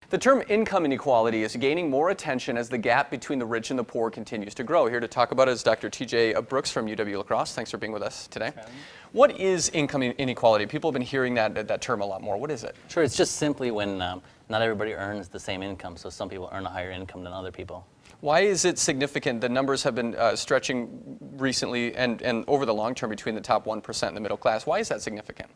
The term income inequality is gaining more attention as the gap between the rich and the poor continues to grow. Here to talk about it is Dr. T.J. Brooks from UW-La Crosse. Thanks for being with us today. What is income inequality? People have been hearing that term a lot more. What is it? Sure, it's just simply when not everybody earns the same income, so some people earn a higher income than other people. Why is it significant? The numbers have been stretching recently and over the long term between the top 1% and the middle class. Why is that significant?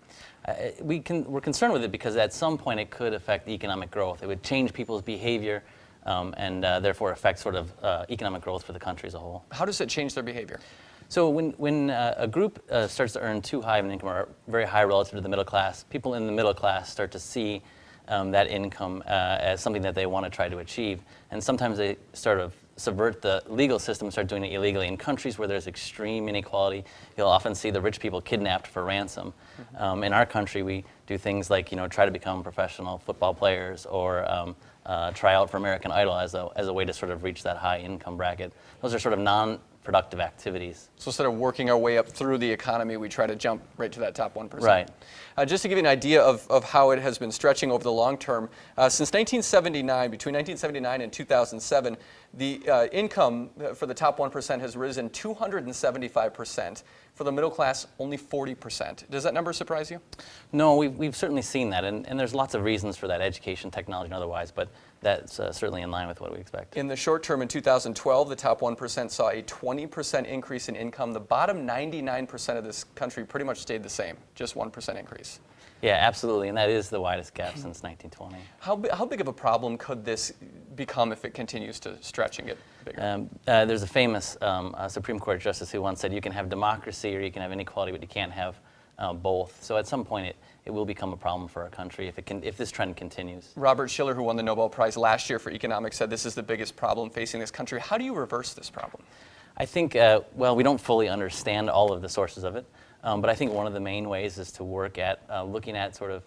We're concerned with it because at some point it could affect economic growth. It would change people's behavior and therefore affect sort of economic growth for the country as a whole. How does it change their behavior? So when a group starts to earn too high of an income or very high relative to the middle class, people in the middle class start to see that income as something that they want to try to achieve. And sometimes they sort of subvert the legal system and start doing it illegally. In countries where there's extreme inequality, you'll often see the rich people kidnapped for ransom. In our country, we do things like try to become professional football players or try out for American Idol as a way to sort of reach that high income bracket. Those are sort of non-productive activities. So instead of working our way up through the economy, we try to jump right to that top 1%. Right. Just to give you an idea of how it has been stretching over the long term, since 1979, between 1979 and 2007, the income for the top 1% has risen 275%. For the middle class, only 40%. Does that number surprise you? No, we've certainly seen that, and there's lots of reasons for that, education, technology, and otherwise, but that's certainly in line with what we expect. In the short term, in 2012, the top 1% saw a 20% increase in income. The bottom 99% of this country pretty much stayed the same, just 1% increase. Yeah, absolutely, and that is the widest gap since 1920. How big of a problem could this become if it continues to stretch and get bigger? There's a famous Supreme Court justice who once said you can have democracy or you can have inequality, but you can't have both. So at some point it will become a problem for our country if this trend continues. Robert Shiller, who won the Nobel Prize last year for economics, said this is the biggest problem facing this country. How do you reverse this problem? I think, well, we don't fully understand all of the sources of it, but I think one of the main ways is to work at looking at sort of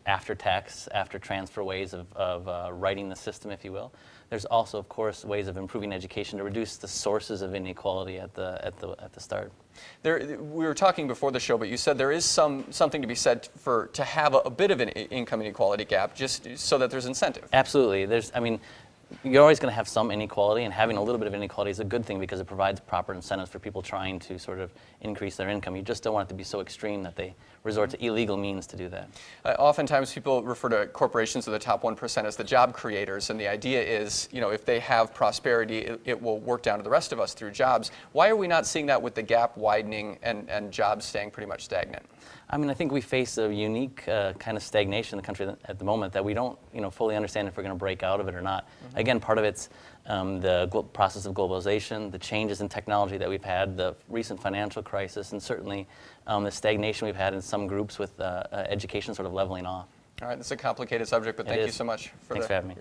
after tax, after transfer ways of writing the system, if you will. There's also, of course, ways of improving education to reduce the sources of inequality at the start. We were talking before the show, but you said there is something to be said to have a bit of an income inequality gap, just so that there's incentive. Absolutely. I mean, you're always going to have some inequality, and having a little bit of inequality is a good thing because it provides proper incentives for people trying to sort of increase their income. You just don't want it to be so extreme that they resort to illegal means to do that. Oftentimes people refer to corporations of the top 1% as the job creators, and the idea is, if they have prosperity, it will work down to the rest of us through jobs. Why are we not seeing that with the gap widening and jobs staying pretty much stagnant? I mean, I think we face a unique kind of stagnation in the country at the moment that we don't, fully understand if we're going to break out of it or not. Again, part of it's the process of globalization, the changes in technology that we've had, the recent financial crisis, and certainly the stagnation we've had in some groups with education sort of leveling off. All right, this is a complicated subject, but thank you so much. Thanks for having me.